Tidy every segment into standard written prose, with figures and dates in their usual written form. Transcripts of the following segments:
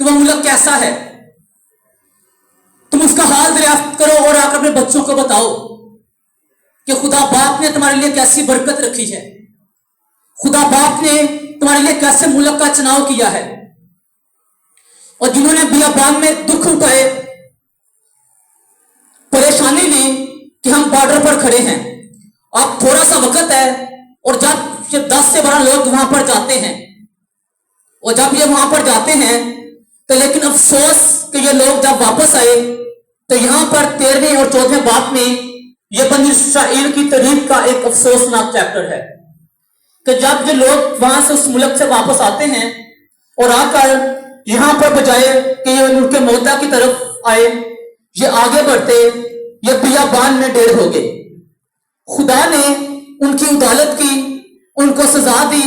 کہ وہ ملک کیسا ہے. تم اس کا حال دریافت کرو اور آ کر اپنے بچوں کو بتاؤ کہ خدا باپ نے تمہارے لیے کیسی برکت رکھی ہے, خدا باپ نے تمہارے لیے کیسے ملک کا چناؤ کیا ہے. اور جنہوں نے بیابان میں دکھ اٹھائے, پریشانی لی کہ ہم بارڈر پر کھڑے ہیں, اب تھوڑا سا وقت ہے, اور جب یہ 10 سے 12 لوگ وہاں پر جاتے ہیں, اور جب یہ وہاں پر جاتے ہیں تو لیکن افسوس کہ یہ لوگ جب واپس آئے تو یہاں پر 13ویں اور 14ویں باب میں یہ بنی اسرائیل کی تاریخ کا ایک افسوسناک چیپٹر ہے کہ جب یہ لوگ وہاں سے اس ملک سے واپس آتے ہیں اور آ کر یہاں پر بجائے کہ یہ ان کے موتا کی طرف آئے, یہ آگے بڑھتے, یہ بیابان میں ڈیر ہو گئے. خدا نے ان کی عدالت کی, ان کو سزا دی,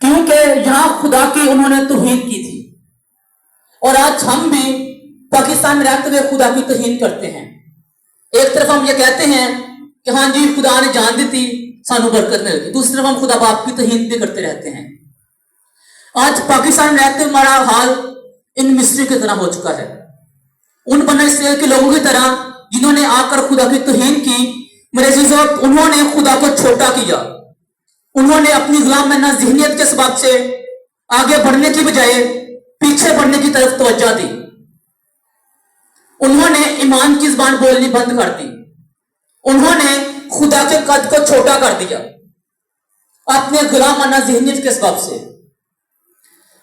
کیونکہ یہاں خدا کی انہوں نے توہین کی تھی. اور آج ہم بھی پاکستان میں رہتے ہوئے خدا کی توہین کرتے ہیں. ایک طرف ہم یہ کہتے ہیں کہ ہاں جی خدا نے جان دی تھی سانو برکت مل گئی, دوسری طرف ہم خدا باپ کی توہین بھی کرتے رہتے ہیں. آج پاکستان میں رہتے ہوئے ہمارا حال ان مصری کی طرح ہو چکا ہے, ان بنی اسرائیل کے لوگوں کی طرح جنہوں نے آ کر خدا کی توہین کی. میرے عزیزو, انہوں نے خدا کو چھوٹا کیا, انہوں نے اپنی غلامانہ ذہنیت کے سبب سے آگے بڑھنے کی بجائے پیچھے بڑھنے کی طرف توجہ دی. انہوں نے ایمان کی زبان بولنی بند کر دی, انہوں نے خدا کے قد کو چھوٹا کر دیا اپنے غلامانہ ذہنیت کے سبب سے.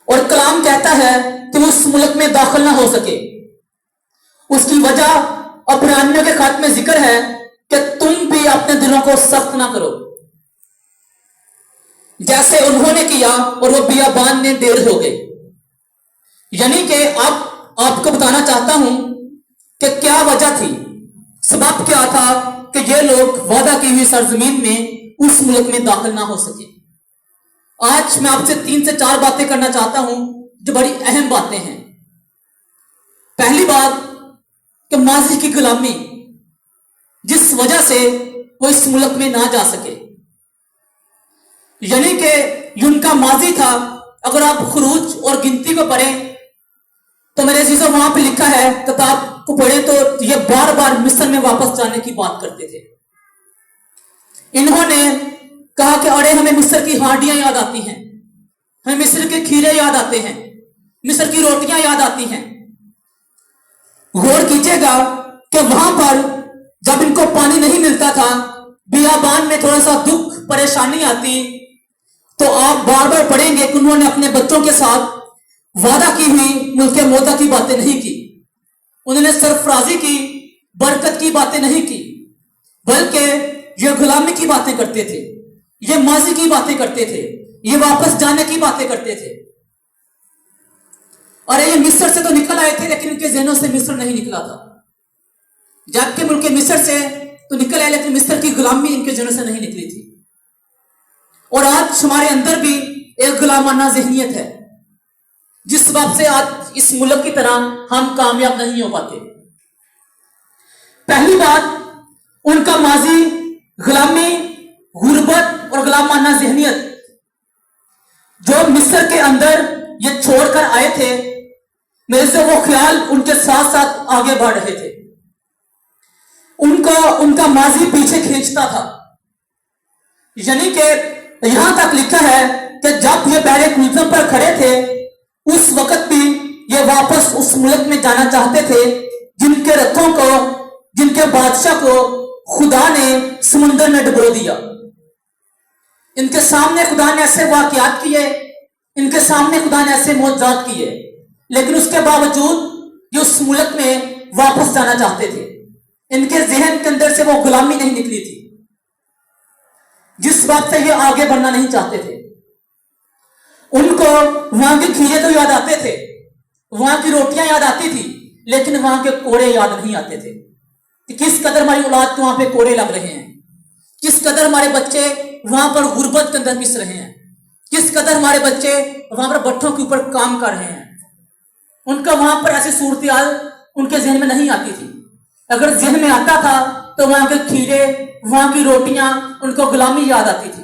اور کلام کہتا ہے کہ وہ اس ملک میں داخل نہ ہو سکے. اس کی وجہ عبرانیوں کے خط میں ذکر ہے کہ تم بھی اپنے دلوں کو سخت نہ کرو جیسے انہوں نے کیا اور وہ بیابان میں دیر ہو گئے. یعنی کہ اب آپ کو بتانا چاہتا ہوں کہ کیا وجہ تھی, سبب کیا تھا کہ یہ لوگ وعدہ کی ہوئی سرزمین میں اس ملک میں داخل نہ ہو سکے. آج میں آپ سے 3 سے 4 باتیں کرنا چاہتا ہوں جو بڑی اہم باتیں ہیں. پہلی بات کہ ماضی کی غلامی جس وجہ سے وہ اس ملک میں نہ جا سکے, یعنی کہ ان کا ماضی تھا. اگر آپ خروج اور گنتی کو پڑھیں تو میرے عزیزوں وہاں پہ لکھا ہے, کتاب کو پڑھیں تو یہ بار بار مصر میں واپس جانے کی بات کرتے تھے. انہوں نے کہا کہ ارے ہمیں مصر کی ہانڈیاں یاد آتی ہیں, ہمیں مصر کے کھیرے یاد آتے ہیں, مصر کی روٹیاں یاد آتی ہیں. غور کیجئے گا کہ وہاں پر جب ان کو پانی نہیں ملتا تھا, بیابان میں تھوڑا سا دکھ پریشانی آتی, تو آپ بار بار پڑھیں گے کہ انہوں نے اپنے بچوں کے ساتھ وعدہ کی ہوئی ملک موتا کی باتیں نہیں کی, انہوں نے سرفرازی کی, برکت کی باتیں نہیں کی, بلکہ یہ غلامی کی باتیں کرتے تھے, یہ ماضی کی باتیں کرتے تھے, یہ واپس جانے کی باتیں کرتے تھے. ارے یہ مصر سے تو نکل آئے تھے لیکن ان کے ذہنوں سے مصر نہیں نکلا تھا, جبکہ ملک مصر سے تو نکل آئے لیکن مصر کی غلامی ان کے ذہنوں سے نہیں نکلی تھی. اور آج ہمارے اندر بھی ایک غلامانہ ذہنیت ہے جس سبب سے آج اس ملک کی طرح ہم کامیاب نہیں ہو پاتے. پہلی بات, ان کا ماضی غلامی, غربت اور غلامانہ ذہنیت جو مصر کے اندر یہ چھوڑ کر آئے تھے, میرے سے وہ خیال ان کے ساتھ ساتھ آگے بڑھ رہے تھے. ان کا ماضی پیچھے کھینچتا تھا. یعنی کہ یہاں تک لکھا ہے کہ جب یہ بحر کلثم پر کھڑے تھے اس وقت بھی یہ واپس اس ملک میں جانا چاہتے تھے جن کے رتھوں کو, جن کے بادشاہ کو خدا نے سمندر میں ڈبو دیا. ان کے سامنے خدا نے ایسے واقعات کیے, ان کے سامنے خدا نے ایسے معجزات کیے, لیکن اس کے باوجود یہ اس ملک میں واپس جانا چاہتے تھے. ان کے ذہن کے اندر سے وہ غلامی نہیں نکلی تھی جس بات سے یہ آگے بڑھنا نہیں چاہتے تھے. ان کو وہاں کے کھیرے تو یاد آتے تھے, وہاں کی روٹیاں یاد آتی تھی, لیکن وہاں کے کوڑے یاد نہیں آتے تھے کہ کس قدر ہماری اولاد کو وہاں پہ کوڑے لگ رہے ہیں, کس قدر ہمارے بچے وہاں پر غربت کے اندر پس رہے ہیں, کس قدر ہمارے بچے وہاں پر بٹھوں کے اوپر کام کر رہے ہیں. ان کا وہاں پر ایسی صورتحال ان کے ذہن میں نہیں آتی تھی. اگر ذہن میں آتا تھا تو وہاں کے کھیرے, وہاں کی روٹیاں ان کو غلامی یاد آتی تھی.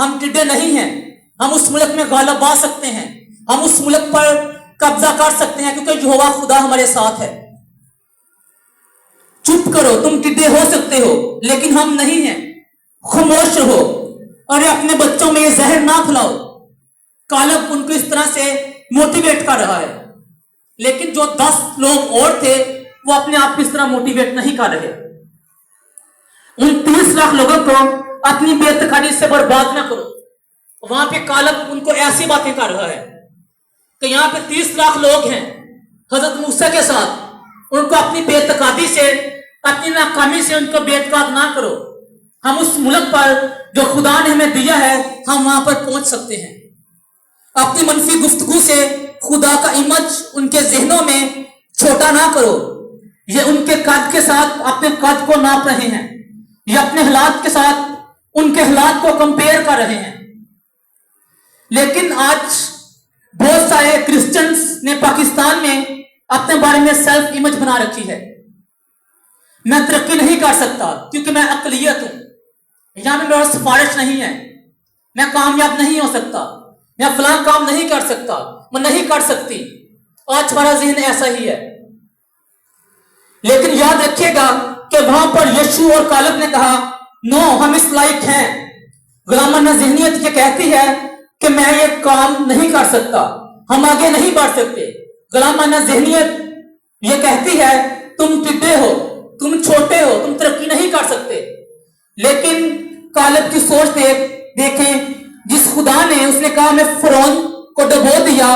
ہم ٹڈے نہیں ہیں، ہم اس ملک میں غالب آ سکتے ہیں، ہم اس ملک پر قبضہ کر سکتے ہیں، کیونکہ یہوہ خدا ہمارے ساتھ ہے۔ چپ کرو، تم ٹڈے ہو سکتے ہو لیکن ہم نہیں ہیں، خاموش رہو، اور اپنے بچوں میں یہ زہر نہ پھیلاؤ۔ کالب ان کو اس طرح سے موٹیویٹ کر رہا ہے، لیکن جو 10 لوگ اور تھے وہ اپنے آپ کو اس طرح موٹیویٹ نہیں کر رہے۔ ان 30 لاکھ لوگوں کو اپنی بے اعتقادی سے برباد نہ کرو۔ وہاں پہ کالب ان کو ایسی باتیں کر رہا ہے کہ یہاں پہ 30 لاکھ لوگ ہیں حضرت موسیٰ کے ساتھ، ان کو اپنی بے اعتقادی سے، اپنی ناکامی سے ان کو بے اعتقاد نہ کرو۔ ہم اس ملک پر جو خدا نے ہمیں دیا ہے، ہم وہاں پر پہنچ سکتے ہیں۔ اپنی منفی گفتگو سے خدا کا امیج ان کے ذہنوں میں چھوٹا نہ کرو۔ یہ ان کے قد کے ساتھ اپنے قد کو ناپ رہے ہیں، یہ اپنے حالات کے ساتھ ان کے حالات کو کمپیئر کر رہے ہیں۔ لیکن آج بہت سارے کرسچنز نے پاکستان میں اپنے بارے میں سیلف امیج بنا رکھی ہے۔ میں ترقی نہیں کر سکتا کیونکہ میں اقلیت ہوں، یہاں میں میرا سفارش نہیں ہے، میں کامیاب نہیں ہو سکتا، میں فلاں کام نہیں کر سکتا، میں نہیں کر سکتی۔ آج ہمارا ذہن ایسا ہی ہے۔ لیکن یاد رکھیے گا کہ وہاں پر یشوع اور کالب نے کہا نو، ہم اس لائق ہیں۔ غلامانہ ذہنیت یہ کہتی ہے کہ میں یہ کام نہیں کر سکتا، ہم آگے نہیں بڑھ سکتے۔ غلامانہ ذہنیت یہ کہتی ہے تم ٹڈے ہو، تم چھوٹے ہو، تم ترقی نہیں کر سکتے۔ لیکن کالب کی سوچ دیکھیں، جس خدا نے، اس نے کہا میں فرعون کو ڈبو دیا،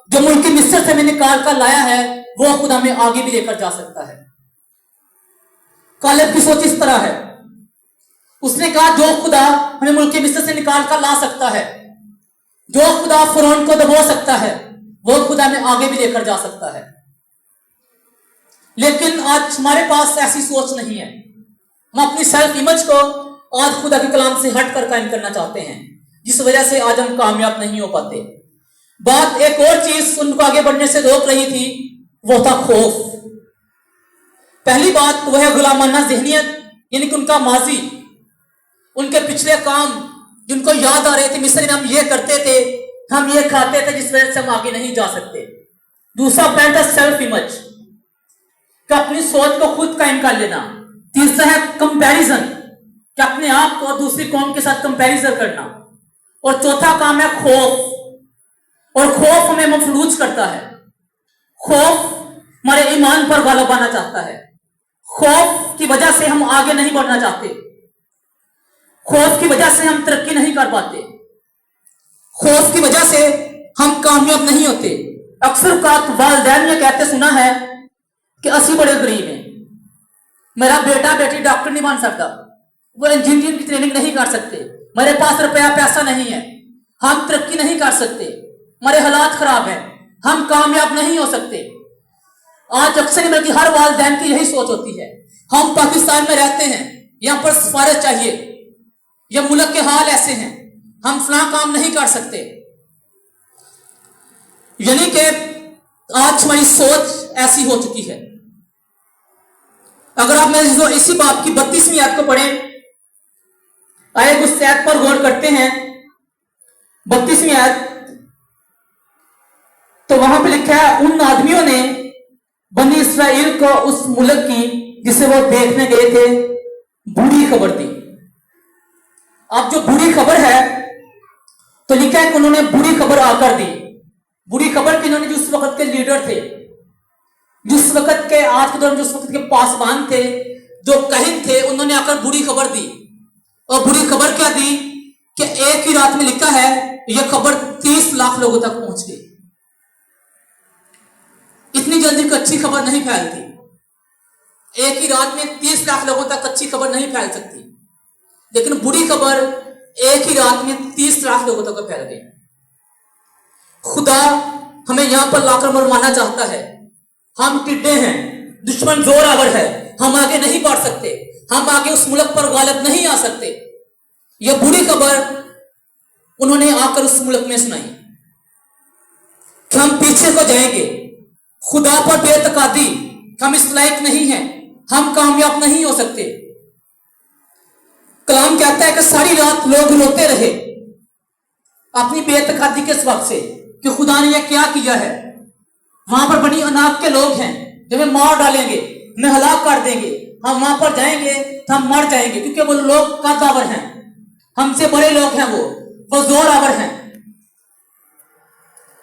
جو ملک مصر سے میں نکال کر لایا ہے، وہ خدا میں آگے بھی لے کر جا سکتا ہے۔ کالب کی سوچ اس طرح ہے، اس نے کہا جو خدا ہمیں ملک مصر سے نکال کر لا سکتا ہے، جو خدا فرعون کو دبو سکتا ہے، وہ خدا میں آگے بھی لے کر جا سکتا ہے۔ لیکن آج ہمارے پاس ایسی سوچ نہیں ہے، ہم اپنی سیلف امیج کو آج خدا کے کلام سے ہٹ کر قائم کرنا چاہتے ہیں، جس وجہ سے آج ہم کامیاب نہیں ہو پاتے۔ بات ایک اور چیز ان کو آگے بڑھنے سے روک رہی تھی، وہ تھا خوف۔ پہلی بات وہ ہے غلامانہ ذہنیت، یعنی کہ ان کا ماضی، ان کے پچھلے کام جن کو یاد آ رہے تھے، مصر میں ہم یہ کرتے تھے، ہم یہ کھاتے تھے، جس وجہ سے ہم آگے نہیں جا سکتے۔ دوسرا پوائنٹ ہے سیلف امیج، کہ اپنی سوچ کو خود قائم کر لینا۔ تیسرا ہے کمپیریزن، کہ اپنے آپ کو اور دوسری قوم کے ساتھ کمپیریزن کرنا۔ اور چوتھا کام ہے خوف، اور خوف ہمیں مفلوج کرتا ہے۔ خوف ہمارے ایمان پر غالب آنا چاہتا ہے، خوف کی وجہ سے ہم آگے نہیں بڑھنا چاہتے، خوف کی وجہ سے ہم ترقی نہیں کر پاتے، خوف کی وجہ سے ہم کامیاب نہیں ہوتے۔ اکثر اوقات والدین یہ کہتے سنا ہے کہ اسی بڑے غریب ہیں، میرا بیٹا بیٹی ڈاکٹر نہیں بن سکتا، وہ انجینئرنگ کی ٹریننگ نہیں کر سکتے، میرے پاس روپیہ پیسہ نہیں ہے، ہم ترقی نہیں کر سکتے، ہمارے حالات خراب ہیں، ہم کامیاب نہیں ہو سکتے۔ آج اکثر بلکہ ہر والدین کی یہی سوچ ہوتی ہے۔ ہم پاکستان میں رہتے ہیں، یہاں پر سفارش چاہیے، یہ ملک کے حال ایسے ہیں، ہم فلاں کام نہیں کر سکتے۔ یعنی کہ آج ہماری سوچ ایسی ہو چکی ہے۔ اگر آپ میں اسی باب کی 32ویں آیت کو پڑھیں، آئے اس آیت پر غور کرتے ہیں۔ 32ویں آیت تو وہاں پہ لکھا ہے ان آدمیوں نے بنی اسرائیل کو اس ملک کی جسے وہ دیکھنے گئے تھے بری خبر دی۔ اب جو بری خبر ہے تو لکھا ہے کہ انہوں نے بری خبر آ کر دی۔ بری خبر کہ انہوں نے جو اس وقت کے لیڈر تھے، جس وقت کے آج کے دور میں جس وقت کے پاسبان تھے، جو کاہن تھے، انہوں نے آ کر بری خبر دی۔ اور بری خبر کیا دی کہ ایک ہی رات میں لکھا ہے یہ خبر 30 لاکھ لوگوں تک پہنچ گئی۔ اتنی جلدی کوئی اچھی خبر نہیں پھیلتی، ایک ہی رات میں 30 لاکھ لوگوں تک اچھی خبر نہیں پھیل سکتی، لیکن بری خبر ایک ہی رات میں 30 لاکھ لوگوں تک پھیل گئی۔ خدا ہمیں یہاں پر لا کر مروانا چاہتا ہے۔ ہم ٹڈے ہیں، دشمن زور آور ہے، ہم آگے نہیں بڑھ سکتے، ہم آگے اس ملک پر غالب نہیں آ سکتے۔ یہ بری خبر انہوں نے آ کر اس ملک میں سنائی کہ ہم پیچھے کو جائیں گے، خدا پر بے اعتقادی، ہم اس لائق نہیں ہیں، ہم کامیاب نہیں ہو سکتے۔ کلام کہتا ہے کہ ساری رات لوگ روتے رہے، اپنی بے اعتقادی کے سبب سے کہ خدا نے یہ کیا کیا ہے. وہاں پر بنی عناق کے لوگ ہیں جو ہمیں مار ڈالیں گے, ہمیں ہلاک کر دیں گے, ہم وہاں پر جائیں گے تو ہم مر جائیں گے, کیونکہ وہ لوگ قدآور ہیں, ہم سے بڑے لوگ ہیں, وہ زور آور ہیں.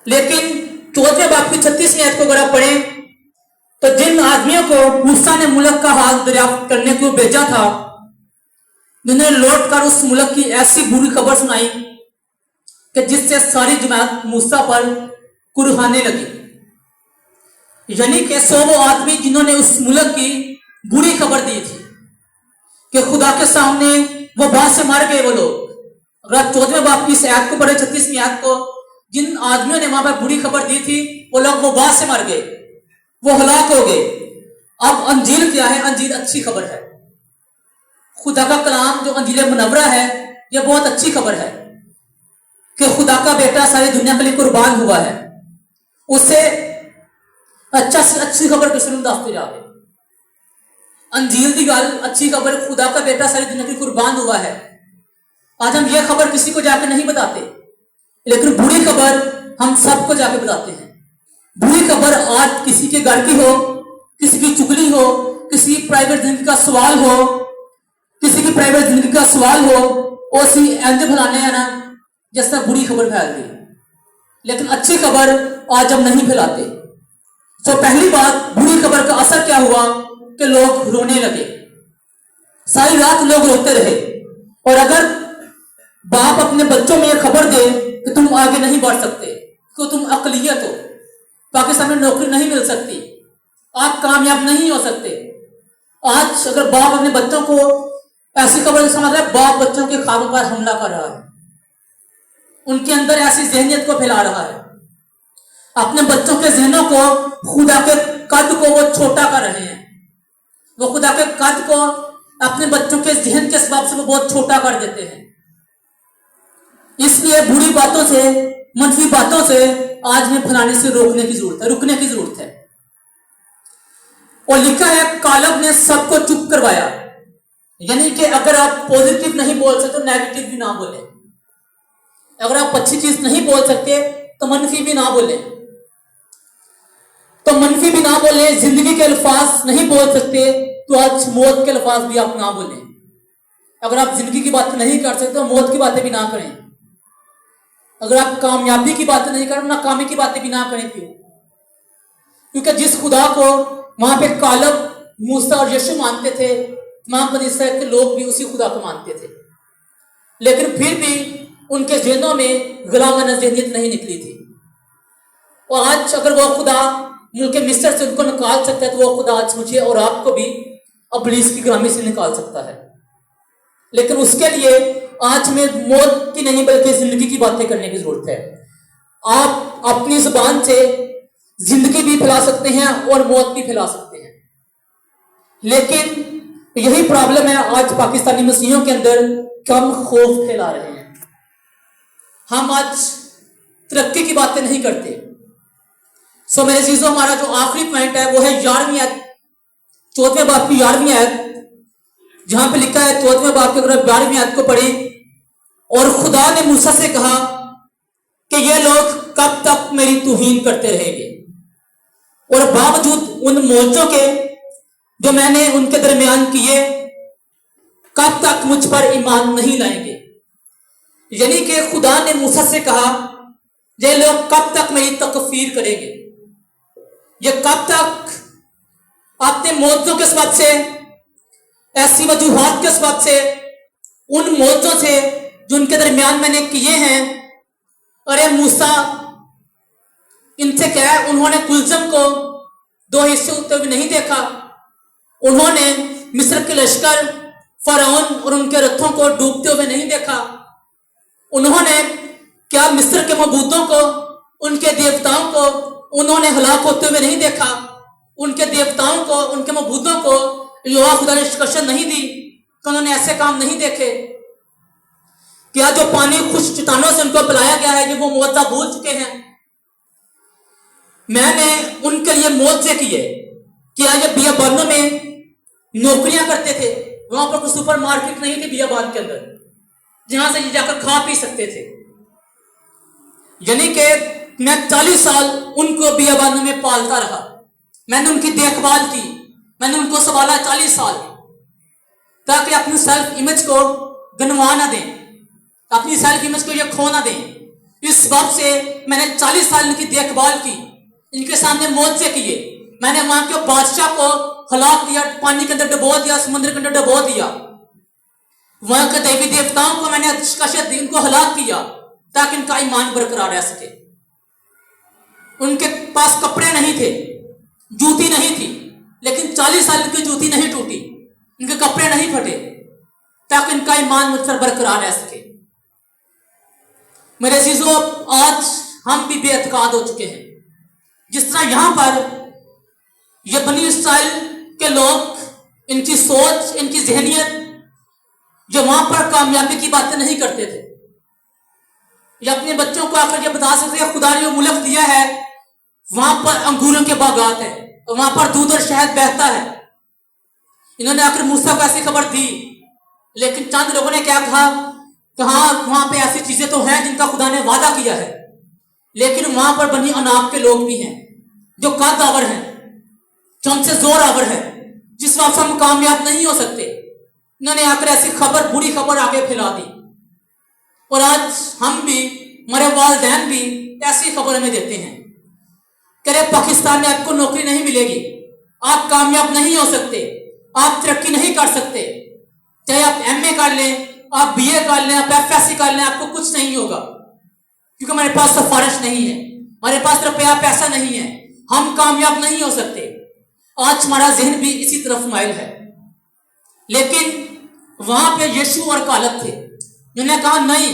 لیکن 14 باب کی 36 آیت کو اگر آپ پڑھیں تو جن آدمیوں کو موسیٰ نے ملک کا حال دریافت کرنے کو بھیجا تھا, جنہوں نے لوٹ کر اس ملک کی ایسی بری خبر سنائی کہ جس سے ساری جماعت موسیٰ پر کرہانے لگی. یعنی کہ 100 وہ آدمی جنہوں نے اس ملک کی بری خبر دی تھی کہ خدا کے سامنے وہ بات سے مار گئے وہ لوگ. اگر آپ 14 باب کی اس آیت کو پڑھیں, 36 آیت کو, جن آدمیوں نے وہاں پر بری خبر دی تھی وہ لوگ وہ بات سے مر گئے, وہ ہلاک ہو گئے. اب انجیل کیا ہے؟ انجیل اچھی خبر ہے. خدا کا کلام جو انجیل منورہ ہے یہ بہت اچھی خبر ہے کہ خدا کا بیٹا ساری دنیا کے لیے قربان ہوا ہے. اس سے اچھا سے اچھی خبر کسی نے دستے جا رہے. انجیل دی گل اچھی خبر, خدا کا بیٹا ساری دنیا کے لیے قربان ہوا ہے. آج ہم یہ خبر کسی کو جا کے نہیں بتاتے, لیکن بری خبر ہم سب کو جا کے بتاتے ہیں. بری خبر آج کسی کے گھر کی ہو, کسی کی چگلی ہو, کسی پرائیویٹ زندگی کا سوال ہو, کسی کی پرائیویٹ زندگی کا سوال ہو, اسی اینج پھیلانے ہیں نا جس طرح بری خبر پھیل گئی. لیکن اچھی خبر آج ہم نہیں پھیلاتے. تو پہلی بات, بری خبر کا اثر کیا ہوا کہ لوگ رونے لگے. ساری رات لوگ روتے رہے. اور اگر باپ اپنے بچوں میں یہ خبر دے کہ تم آگے نہیں بڑھ سکتے, کہ تم اقلیت ہو, پاکستان میں نوکری نہیں مل سکتی, آپ کامیاب نہیں ہو سکتے. آج اگر باپ اپنے بچوں کو ایسی خبر سمجھ رہا ہے, باپ بچوں کے خوابوں پر حملہ کر رہا ہے, ان کے اندر ایسی ذہنیت کو پھیلا رہا ہے. اپنے بچوں کے ذہنوں کو, خدا کے قد کو وہ چھوٹا کر رہے ہیں. وہ خدا کے قد کو اپنے بچوں کے ذہن کے سبب سے وہ بہت چھوٹا کر دیتے ہیں. اس لیے بری باتوں سے, منفی باتوں سے آج میں پھیلانے سے روکنے کی ضرورت ہے, رکنے کی ضرورت ہے. اور لکھا ہے کالب نے سب کو چپ کروایا. یعنی کہ اگر آپ پوزیٹو نہیں بول سکتے تو نیگیٹو بھی نہ بولیں. اگر آپ اچھی چیز نہیں بول سکتے تو منفی بھی نہ بولیں. تو منفی بھی نہ بولیں. زندگی کے الفاظ نہیں بول سکتے تو آج موت کے الفاظ بھی آپ نہ بولیں. اگر آپ زندگی کی باتیں نہیں کر سکتے تو موت کی باتیں بھی نہ کریں. اگر آپ کامیابی کی باتیں نہیں کریں, ناکامی کی باتیں بھی نہ کریں. کیوں؟ کیونکہ جس خدا کو وہاں پہ کالب, موسیٰ اور یشوع مانتے تھے, تمام بنی اسرائیل کے لوگ بھی اسی خدا کو مانتے تھے, لیکن پھر بھی ان کے ذہنوں میں غلامانہ ذہنیت نہیں نکلی تھی. اور آج اگر وہ خدا ملک مصر سے ان کو نکال سکتا ہے تو وہ خدا آج مجھے اور آپ کو بھی ابلیس کی غلامی سے نکال سکتا ہے. لیکن اس کے لیے آج ہمیں موت کی نہیں بلکہ زندگی کی باتیں کرنے کی ضرورت ہے. آپ اپنی زبان سے زندگی بھی پھیلا سکتے ہیں اور موت بھی پھیلا سکتے ہیں. لیکن یہی پرابلم ہے آج پاکستانی مسیحیوں کے اندر, کم خوف پھیلا رہے ہیں. ہم آج ترقی کی باتیں نہیں کرتے. سو میرے عزیزوں, ہمارا جو آخری پوائنٹ ہے وہ ہے 11ویں آیت, 14ویں باب کی 11ویں آیت, جہاں پہ لکھا ہے 14ویں باب کے اگر 12ویں آیت کو پڑھیں, اور خدا نے موسیٰ سے کہا کہ یہ لوگ کب تک میری توہین کرتے رہیں گے, اور باوجود ان معجزوں کے جو میں نے ان کے درمیان کیے کب تک مجھ پر ایمان نہیں لائیں گے. یعنی کہ خدا نے موسیٰ سے کہا یہ لوگ کب تک میری تکفیر کریں گے, یہ کب تک اپنے معجزوں کے سبب سے, ایسی وجوہات کے سبب سے, ان معجزوں سے جو ان کے درمیان میں نے کیے ہیں. ارے موسیٰ, ان سے کیا ہے, انہوں نے کلزم کو 2 حصے ہوتے ہوئے نہیں دیکھا, انہوں نے مصر کے لشکر, فرعون اور ان کے رتھوں کو ڈوبتے ہوئے نہیں دیکھا, انہوں نے کیا مصر کے معبودوں کو, ان کے دیوتاؤں کو انہوں نے ہلاک ہوتے ہوئے نہیں دیکھا, ان کے دیوتاؤں کو, ان کے معبودوں کو یہوہ خدا نے شکست نہیں دی کہ انہوں نے ایسے کام نہیں دیکھے. کیا جو پانی خشک چٹانوں سے ان کو پلایا گیا ہے یہ وہ معجزہ بھول چکے ہیں؟ میں نے ان کے لیے معجزے کیے. کیا یہ بیابانوں میں نوکریاں کرتے تھے؟ وہاں پر کوئی سپر مارکیٹ نہیں تھی بیابان کے اندر جہاں سے یہ جا کر کھا پی سکتے تھے. یعنی کہ میں 40 سال ان کو بیابانوں میں پالتا رہا، میں نے ان کی دیکھ بھال کی، میں نے ان کو سنبھالا 40 سال، تاکہ اپنی سیلف امیج کو گنوا نہ دیں، اپنی سیلف امیج کو یہ کھو نہ دیں۔ اس سبب سے میں نے 40 سال ان کی دیکھ بھال کی، ان کے سامنے معجزے کیے، میں نے وہاں کے بادشاہ کو ہلاک دیا، پانی کے اندر ڈبو دیا، سمندر کے اندر ڈبو دیا، وہاں کے دیوی دیوتاؤں کو میں نے شکست دی، ان کو ہلاک کیا تاکہ ان کا ایمان برقرار رہ سکے۔ ان کے پاس کپڑے نہیں تھے، جوتی نہیں تھی، لیکن 40 سال ان کی جوتی نہیں ٹوٹی، ان کے کپڑے نہیں پھٹے، تاکہ ان کا ایمان مجھ پر برقرار رہ سکے۔ میرے عزیزو، آج ہم بھی بے اعتقاد ہو چکے ہیں، جس طرح یہاں پر یہ بنی اسرائیل کے لوگ، ان کی سوچ، ان کی ذہنیت، جو وہاں پر کامیابی کی باتیں نہیں کرتے تھے، یہ اپنے بچوں کو آ کر یہ بتا سکتے ہیں خدا نے جو ملک دیا ہے وہاں پر انگوروں کے باغات ہیں، اور وہاں پر دودھ اور شہد بہتا ہے۔ انہوں نے آ کر موسیٰ کو ایسی خبر دی، لیکن چند لوگوں نے کیا کہا کہ ہاں وہاں پہ ایسی چیزیں تو ہیں جن کا خدا نے وعدہ کیا ہے، لیکن وہاں پر بنی عناق کے لوگ بھی ہیں جو قد آور ہیں، جو ہم سے زور آور ہیں، جس وقت ہم کامیاب نہیں ہو سکتے۔ انہوں نے آ کر ایسی خبر، بری خبر آگے پھیلا دی، اور آج ہم بھی، ہمارے والدین بھی ایسی خبر ہمیں دیتے ہیں کہ ارے پاکستان میں آپ کو نوکری نہیں ملے گی، آپ کامیاب نہیں ہو سکتے، آپ ترقی نہیں کر سکتے، چاہے آپ ایم اے کر لیں، آپ بی اے کر لیں، آپ ایف ایس سی کر لیں، آپ کو کچھ نہیں ہوگا، کیونکہ ہمارے پاس سفارش نہیں ہے، ہمارے پاس روپیہ پیسہ نہیں ہے، ہم کامیاب نہیں ہو سکتے۔ آج ہمارا ذہن بھی اسی طرف مائل ہے، لیکن وہاں پہ یشوع اور کالب تھے جنہوں نے کہا نہیں،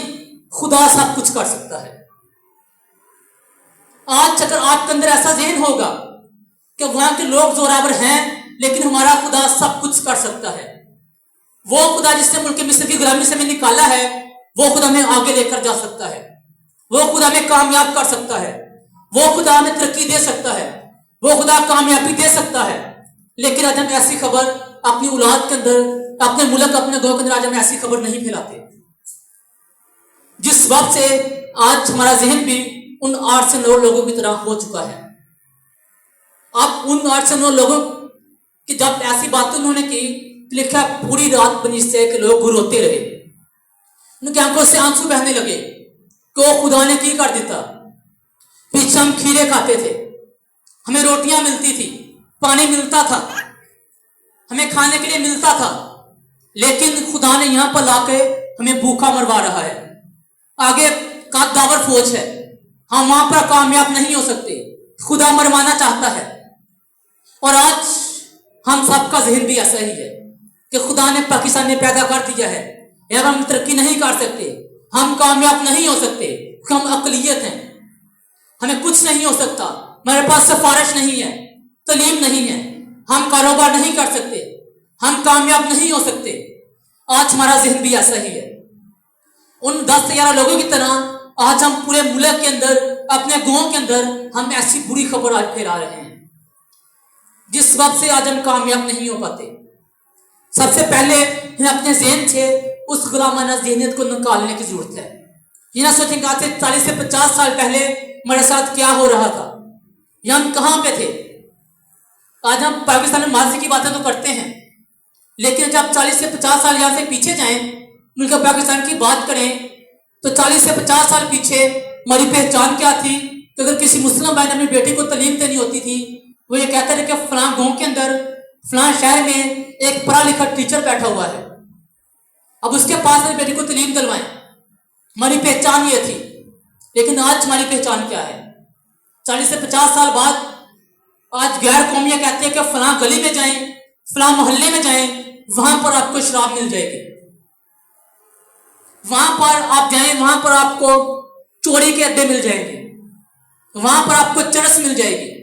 خدا سب کچھ کر سکتا ہے۔ آج اگر آپ کے اندر ایسا ذہن ہوگا کہ وہاں کے لوگ زوراور ہیں لیکن ہمارا خدا سب کچھ کر سکتا ہے، وہ خدا جس نے ملک مصر کی غلامی سے ہمیں نکالا ہے، وہ خدا ہمیں آگے لے کر جا سکتا ہے، وہ خدا ہمیں کامیاب کر سکتا ہے، وہ خدا ہمیں ترقی دے سکتا ہے، وہ خدا کامیابی دے سکتا ہے۔ لیکن آج ہم ایسی خبر اپنی اولاد کے اندر، اپنے ملک، اپنے گاؤں کے اندر آج ہم ایسی خبر نہیں پھیلاتے، جس وقت سے آج ہمارا ذہن بھی ان 8 سے 9 لوگوں کی طرح ہو چکا ہے۔ اب ان 8 سے 9 لوگوں کی جب ایسی باتیں انہوں نے کی، لکھا پوری رات بنی اسرائیل کے لوگ روتے رہے، ان کی آنکھوں سے آنسو بہنے لگے کہ وہ خدا نے کی کر دیتا۔ پیچھے ہم کھیرے کھاتے تھے، ہمیں روٹیاں ملتی تھی، پانی ملتا تھا، ہمیں کھانے کے لیے ملتا تھا، لیکن خدا نے یہاں پر لا کے ہمیں بھوکا مروا رہا ہے۔ آگے داور فوج ہے، ہم وہاں پر کامیاب نہیں ہو سکتے، خدا مروانا چاہتا ہے۔ اور آج ہم سب کا ذہن بھی ایسا ہی ہے کہ خدا نے پاکستان میں پیدا کر دیا ہے، یار ہم ترقی نہیں کر سکتے، ہم کامیاب نہیں ہو سکتے، ہم اقلیت ہیں، ہمیں کچھ نہیں ہو سکتا، ہمارے پاس سفارش نہیں ہے، تعلیم نہیں ہے، ہم کاروبار نہیں کر سکتے، ہم کامیاب نہیں ہو سکتے۔ آج ہمارا ذہن بھی ایسا ہی ہے۔ ان 10 سے 11 لوگوں کی طرح آج ہم پورے ملک کے اندر، اپنے گاؤں کے اندر ہم ایسی بری خبر آج پھیلا رہے ہیں، جس وقت سے آج ہم کامیاب نہیں ہو پاتے۔ سب سے پہلے ہمیں اپنے ذہن سے اس غلامانہ ذہنیت کو نکالنے کی ضرورت ہے۔ یہ نہ سوچیں کہ آج سے 40 سے 50 سال پہلے ہمارے ساتھ کیا ہو رہا تھا، یا ہم کہاں پہ تھے۔ آج ہم پاکستان میں ماضی کی باتیں تو کرتے ہیں، لیکن جب 40 سے 50 سال یہاں سے پیچھے جائیں، ملک پاکستان کی بات کریں، تو 40 سے 50 سال پیچھے ہماری پہچان کیا تھی کہ اگر کسی مسلم بھائی نے اپنی بیٹی کو تعلیم دینی ہوتی تھی، وہ یہ کہتے تھے کہ فلاں گاؤں کے اندر، فلاں شہر میں ایک پڑھا لکھا ٹیچر بیٹھا ہوا ہے، اب اس کے پاس میری بیٹی کو تعلیم دلوائیں۔ ہماری پہچان یہ تھی، لیکن آج ہماری پہچان کیا ہے؟ 40 سے 50 سال بعد آج غیر قومیاں کہتے ہیں کہ فلاں گلی میں جائیں، فلاں محلے میں جائیں، وہاں پر آپ کو شراب مل جائے گی، وہاں پر آپ جائیں، وہاں پر آپ کو چوری کے اڈے مل جائیں گے، وہاں پر آپ کو چرس مل جائے گی۔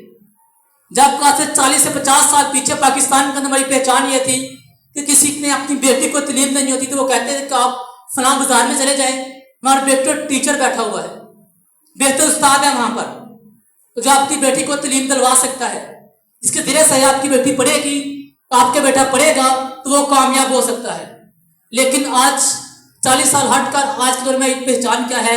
جب آج سے 40 سے 50 سال پیچھے پاکستان کے اندر ہماری پہچان یہ تھی کہ کسی نے اپنی بیٹی کو تعلیم دینی ہوتی تو وہ کہتے تھے کہ آپ فلاں بازار میں چلے جائیں، ہمارا بہتر ٹیچر بیٹھا ہوا ہے، بہتر استاد ہے وہاں پر، تو جو آپ کی بیٹی کو تعلیم دلوا سکتا ہے، اس کے ذریعے سے آپ کی بیٹی پڑھے گی، آپ کے بیٹا پڑھے گا تو وہ کامیاب ہو سکتا ہے۔ لیکن آج 40 سال ہٹ کر آج کے دور میں پہچان کیا ہے